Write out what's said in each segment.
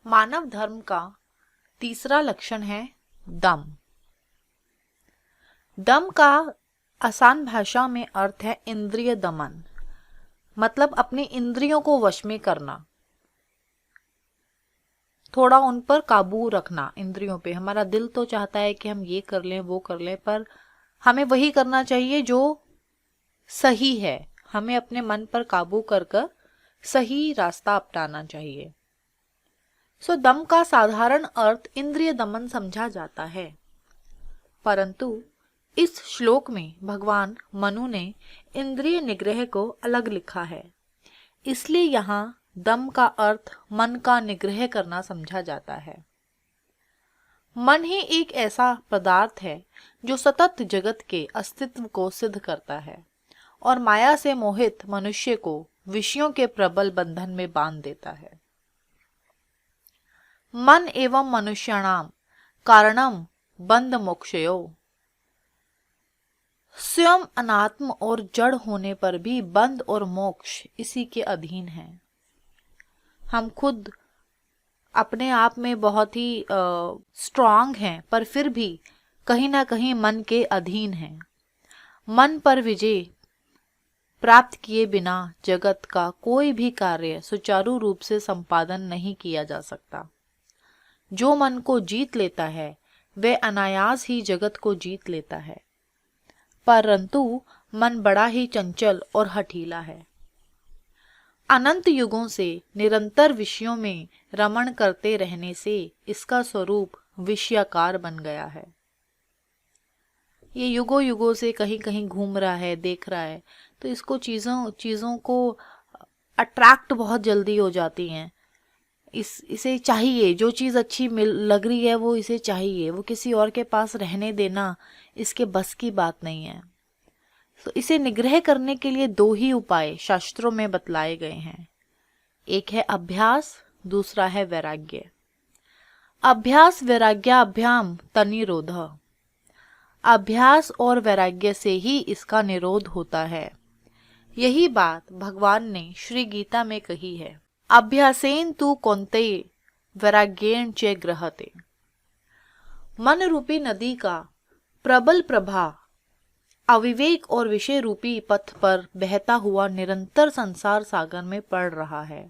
मानव धर्म का तीसरा लक्षण है दम। दम का आसान भाषा में अर्थ है इंद्रिय दमन, मतलब अपनी इंद्रियों को वश में करना, थोड़ा उन पर काबू रखना। इंद्रियों पे हमारा दिल तो चाहता है कि हम ये कर लें वो कर लें, पर हमें वही करना चाहिए जो सही है। हमें अपने मन पर काबू कर कर सही रास्ता अपनाना चाहिए। दम का साधारण अर्थ इंद्रिय दमन समझा जाता है, परंतु इस श्लोक में भगवान मनु ने इंद्रिय निग्रह को अलग लिखा है, इसलिए यहाँ दम का अर्थ मन का निग्रह करना समझा जाता है। मन ही एक ऐसा पदार्थ है जो सतत जगत के अस्तित्व को सिद्ध करता है और माया से मोहित मनुष्य को विषयों के प्रबल बंधन में बांध देता है। मन एवं मनुष्याणाम कारणम बंध मोक्षयो। स्वयं अनात्म और जड़ होने पर भी बंध और मोक्ष इसी के अधीन है। हम खुद अपने आप में बहुत ही स्ट्रांग हैं, पर फिर भी कहीं ना कहीं मन के अधीन हैं। मन पर विजय प्राप्त किए बिना जगत का कोई भी कार्य सुचारू रूप से संपादन नहीं किया जा सकता। जो मन को जीत लेता है वह अनायास ही जगत को जीत लेता है, परंतु मन बड़ा ही चंचल और हठीला है। अनंत युगों से निरंतर विषयों में रमण करते रहने से इसका स्वरूप विषयाकार बन गया है। ये युगों युगों से कहीं कहीं घूम रहा है, देख रहा है, तो इसको चीज़ों को अट्रैक्ट बहुत जल्दी हो जाती हैं। इसे चाहिए, जो चीज़ अच्छी लग रही है वो इसे चाहिए, वो किसी और के पास रहने देना इसके बस की बात नहीं है। तो इसे निग्रह करने के लिए दो ही उपाय शास्त्रों में बतलाए गए हैं। एक है अभ्यास, दूसरा है वैराग्य। अभ्यास वैराग्याभ्याम तनिरोधः। अभ्यास और वैराग्य से ही इसका निरोध होता है। यही बात भगवान ने श्री गीता में कही है, अभ्यासेन तु कौन्तेय वैराग्येण च गृह्यते। मन रूपी नदी का प्रबल प्रवाह अविवेक और विषय रूपी पथ पर बहता हुआ निरंतर संसार सागर में पड़ रहा है।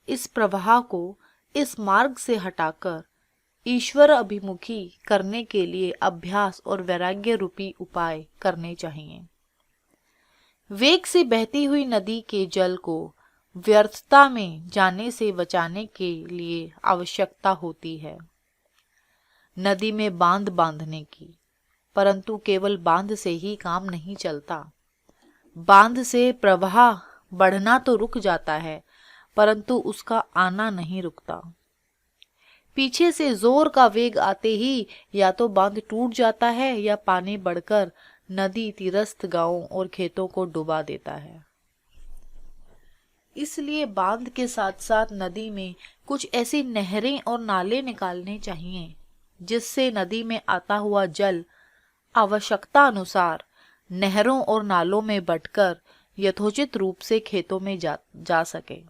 इस प्रवाह को इस मार्ग से हटाकर ईश्वर अभिमुखी करने के लिए अभ्यास और वैराग्य रूपी उपाय करने चाहिए। वेग से बहती हुई नदी के जल को व्यर्थता में जाने से बचाने के लिए आवश्यकता होती है नदी में बांध बांधने की, परंतु केवल बांध से ही काम नहीं चलता। बांध से प्रवाह बढ़ना तो रुक जाता है, परंतु उसका आना नहीं रुकता। पीछे से जोर का वेग आते ही या तो बांध टूट जाता है या पानी बढ़कर नदी तीरस्थ गांवों और खेतों को डुबा देता है। इसलिए बांध के साथ साथ नदी में कुछ ऐसी नहरें और नाले निकालने चाहिए जिससे नदी में आता हुआ जल आवश्यकता अनुसार नहरों और नालों में बटकर यथोचित रूप से खेतों में जा सके।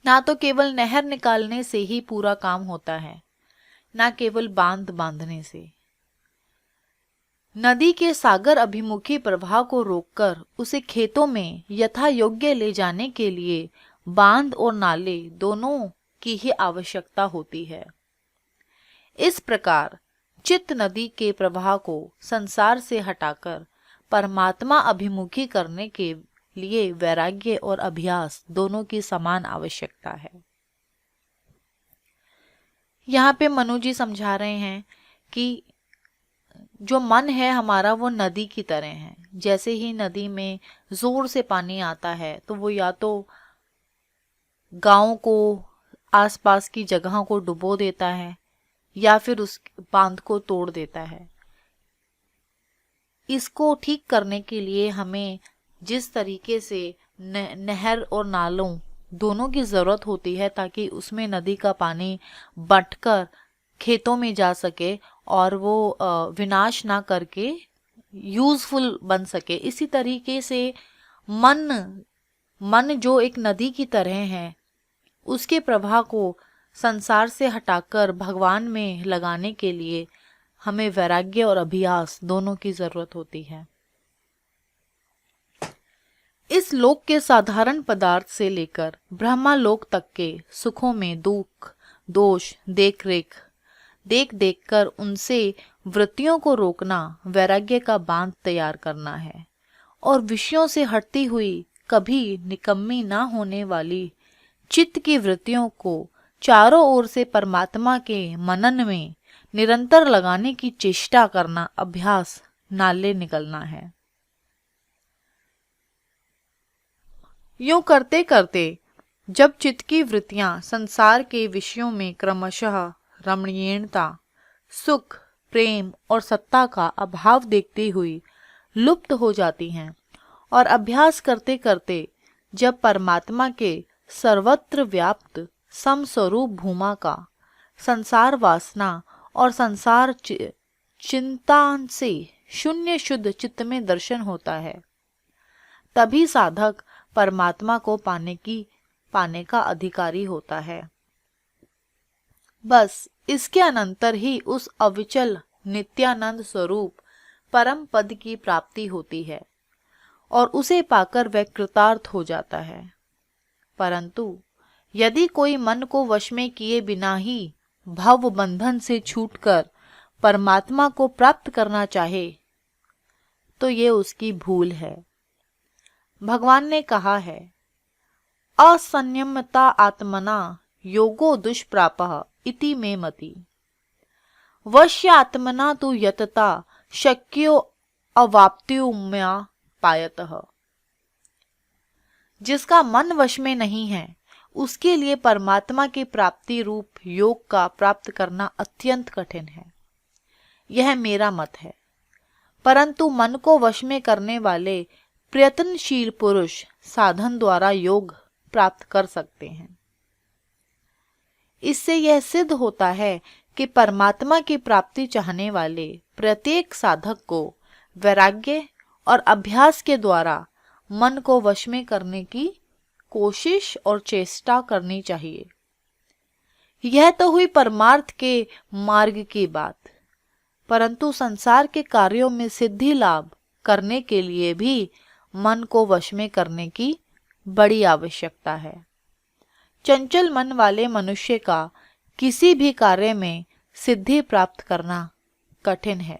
ना तो केवल नहर निकालने से ही पूरा काम होता है, ना केवल बांध बांधने से। नदी के सागर अभिमुखी प्रवाह को रोककर उसे खेतों में यथा योग्य ले जाने के लिए बांध और नाले दोनों की ही आवश्यकता होती है। इस प्रकार चित्त नदी के प्रवाह को संसार से हटाकर परमात्मा अभिमुखी करने के लिए वैराग्य और अभ्यास दोनों की समान आवश्यकता है। यहाँ पे मनु जी समझा रहे हैं कि जो मन है हमारा वो नदी की तरह है। जैसे ही नदी में जोर से पानी आता है तो वो या तो गांव को, आसपास की जगहों को डुबो देता है या फिर उस बांध को तोड़ देता है। इसको ठीक करने के लिए हमें जिस तरीके से नहर और नालों दोनों की जरूरत होती है ताकि उसमें नदी का पानी बटकर खेतों में जा सके और वो विनाश ना करके यूजफुल बन सके, इसी तरीके से मन जो एक नदी की तरह है उसके प्रवाह को संसार से हटाकर भगवान में लगाने के लिए हमें वैराग्य और अभ्यास दोनों की जरूरत होती है। इस लोक के साधारण पदार्थ से लेकर ब्रह्मालोक तक के सुखों में दुख, दोष, देख देख कर उनसे वृत्तियों को रोकना वैराग्य का बांध तैयार करना है, और विषयों से हटती हुई कभी निकम्मी ना होने वाली चित्त की वृत्तियों को चारों ओर से परमात्मा के मनन में निरंतर लगाने की चेष्टा करना अभ्यास नाले निकलना है। यूं करते करते जब चित्त की वृत्तियां संसार के विषयों में क्रमशः रमणीयता, सुख, प्रेम और सत्ता का अभाव देखती हुई लुप्त हो जाती हैं, और अभ्यास करते करते जब परमात्मा के सर्वत्र व्याप्त समस्वरूप भूमा का संसार वासना और संसार चिंतान से शून्य शुद्ध चित्त में दर्शन होता है, तभी साधक परमात्मा को पाने का अधिकारी होता है। बस इसके अनंतर ही उस अविचल नित्यानंद स्वरूप परम पद की प्राप्ति होती है और उसे पाकर वह कृतार्थ हो जाता है। परंतु यदि कोई मन को वश में किए बिना ही भव बंधन से छूटकर परमात्मा को प्राप्त करना चाहे, तो ये उसकी भूल है। भगवान ने कहा है, असंयमता आत्मना योगो दुष्प्रापः इति मे मति। वश्य आत्मना तु यतता शक्यो अवाप्त्युम्या पायतः। जिसका मन वश में नहीं है, उसके लिए परमात्मा की प्राप्ति रूप योग का प्राप्त करना अत्यंत कठिन है। यह मेरा मत है। परंतु मन को वश में करने वाले प्रयत्नशील पुरुष साधन द्वारा योग प्राप्त कर सकते हैं। इससे यह सिद्ध होता है कि परमात्मा की प्राप्ति चाहने वाले प्रत्येक साधक को वैराग्य और अभ्यास के द्वारा मन को वश में करने की कोशिश और चेष्टा करनी चाहिए। यह तो हुई परमार्थ के मार्ग की बात, परंतु संसार के कार्यों में सिद्धि लाभ करने के लिए भी मन को वश में करने की बड़ी आवश्यकता है। चंचल मन वाले मनुष्य का किसी भी कार्य में सिद्धि प्राप्त करना कठिन है।